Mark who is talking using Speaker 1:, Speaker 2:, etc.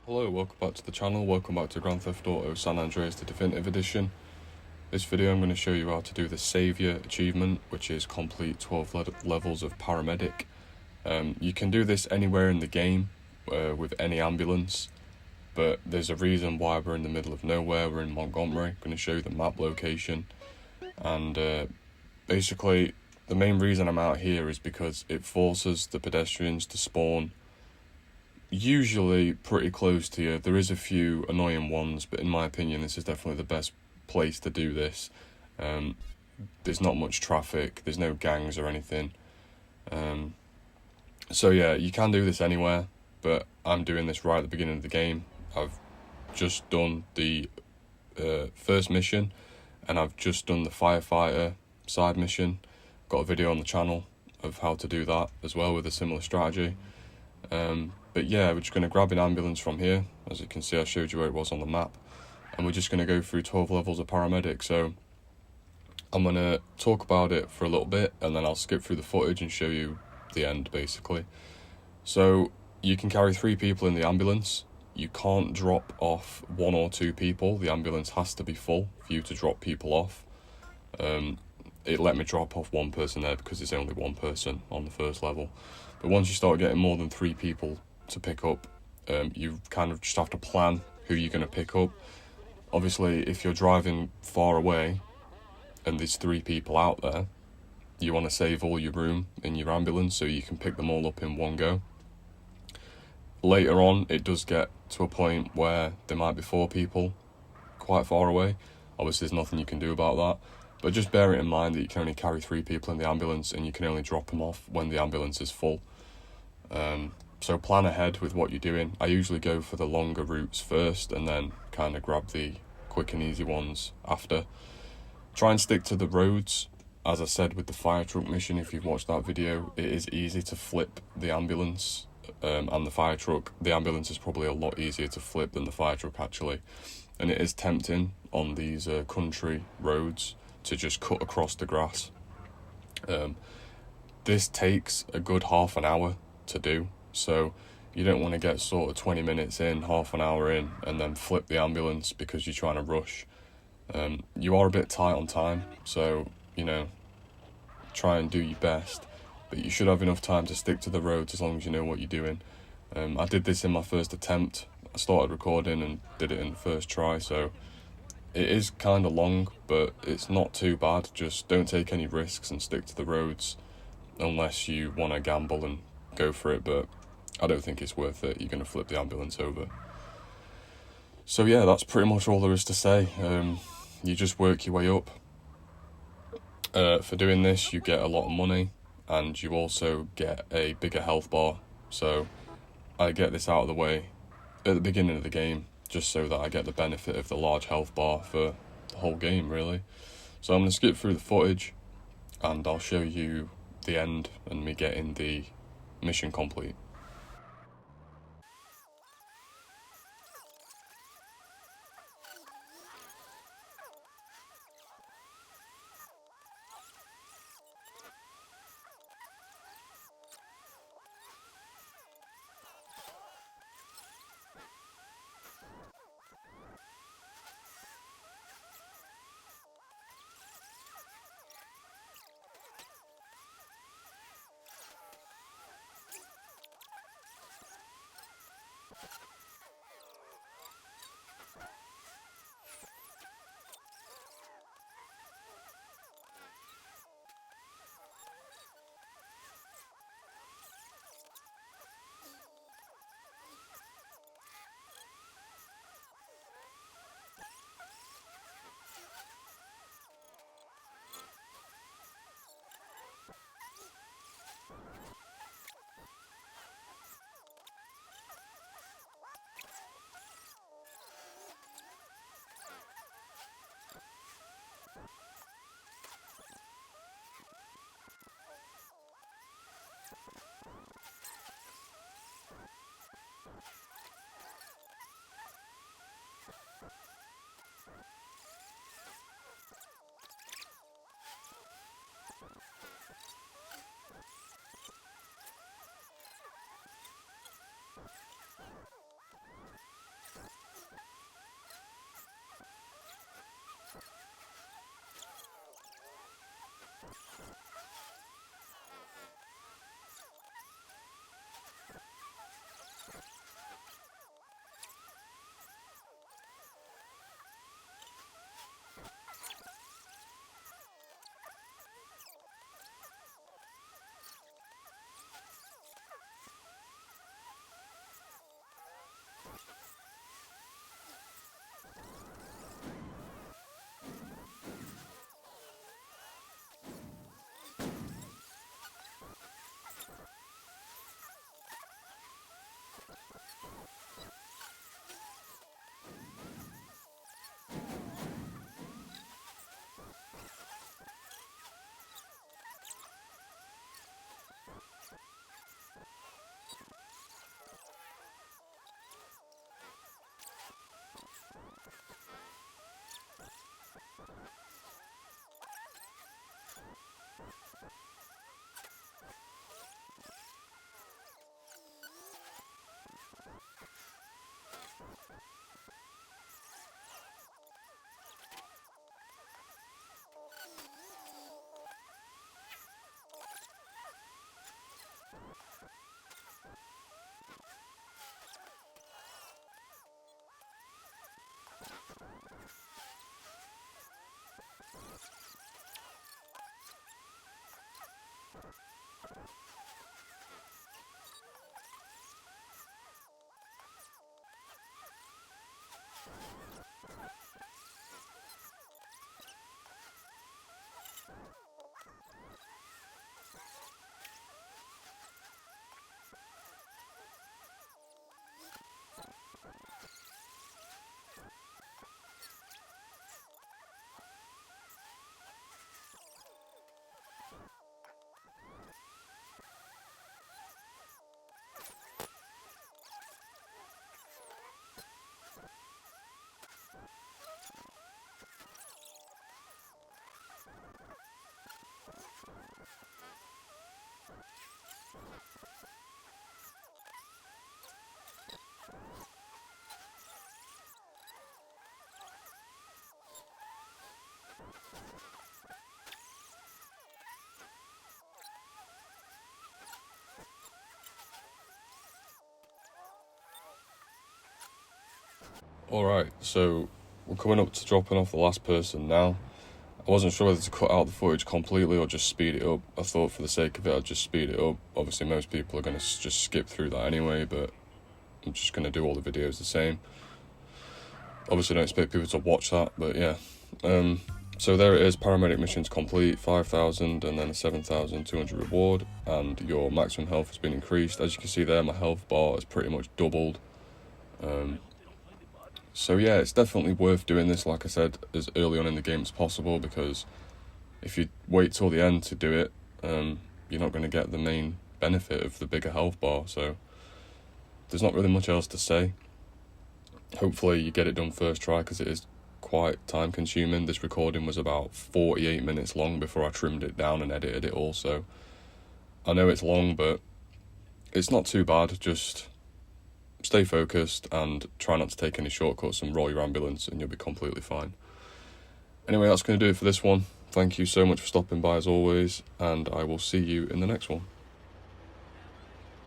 Speaker 1: Hello, welcome back to the channel, welcome back to Grand Theft Auto San Andreas the Definitive Edition. This video I'm going to show you how to do the Saviour achievement, which is complete 12 levels of paramedic. You can do this anywhere in the game with any ambulance, but there's a reason why we're in the middle of nowhere. We're in Montgomery. I'm going to show you the map location, and basically the main reason I'm out here is because it forces the pedestrians to spawn usually pretty close to you. There is a few annoying ones, but in my opinion this is definitely the best place to do this. There's not much traffic, there's no gangs or anything. So yeah, you can do this anywhere, but I'm doing this right at the beginning of the game. I've just done the first mission, and I've just done the firefighter side mission. Got a video on the channel of how to do that as well with a similar strategy. But yeah, we're just going to grab an ambulance from here. As you can see, I showed you where it was on the map. And we're just going to go through 12 levels of paramedic. So I'm going to talk about it for a little bit, and then I'll skip through the footage and show you the end, basically. So you can carry 3 people in the ambulance. You can't drop off 1 or 2 people. The ambulance has to be full for you to drop people off. It let me drop off 1 person there because there's only 1 person on the first level. But once you start getting more than 3 people to pick up, you kind of just have to plan who you're going to pick up. Obviously, if you're driving far away and there's 3 people out there, you want to save all your room in your ambulance so you can pick them all up in one go. Later on, it does get to a point where there might be 4 people quite far away. Obviously, there's nothing you can do about that. But just bear it in mind that you can only carry 3 people in the ambulance, and you can only drop them off when the ambulance is full. So plan ahead with what you're doing. I usually go for the longer routes first and then kind of grab the quick and easy ones after. Try and stick to the roads. As I said with the fire truck mission, if you've watched that video, it is easy to flip the ambulance and the fire truck. The ambulance is probably a lot easier to flip than the fire truck actually. And it is tempting on these country roads to just cut across the grass. This takes a good half an hour to do, so you don't want to get sort of 20 minutes in, half an hour in, and then flip the ambulance because you're trying to rush. You are a bit tight on time, so try and do your best, but you should have enough time to stick to the roads as long as you know what you're doing. I did this in my first attempt. I started recording and did it in the first try, so it is kind of long, but it's not too bad. Just don't take any risks and stick to the roads unless you want to gamble and go for it, but I don't think it's worth it. You're going to flip the ambulance over. So yeah, that's pretty much all there is to say. You just work your way up. For doing this, you get a lot of money, and you also get a bigger health bar. So I get this out of the way at the beginning of the game, just so that I get the benefit of the large health bar for the whole game, really. So I'm going to skip through the footage, and I'll show you the end and me getting the mission complete. Alright, so we're coming up to dropping off the last person now. I wasn't sure whether to cut out the footage completely or just speed it up. I thought for the sake of it I'd just speed it up. Obviously most people are going to just skip through that anyway, but I'm just going to do all the videos the same. Obviously don't expect people to watch that, but yeah. So there it is, paramedic missions complete, 5,000 and then a 7,200 reward, and your maximum health has been increased. As you can see there, my health bar has pretty much doubled. So yeah, it's definitely worth doing this, like I said, as early on in the game as possible, because if you wait till the end to do it, you're not going to get the main benefit of the bigger health bar, so there's not really much else to say. Hopefully you get it done first try, because it is quite time consuming. This recording was about 48 minutes long before I trimmed it down and edited it all, so I know it's long, but it's not too bad. Just stay focused and try not to take any shortcuts and roll your ambulance and you'll be completely fine. Anyway, that's going to do it for this one. Thank you so much for stopping by as always, and I will see you in the next one.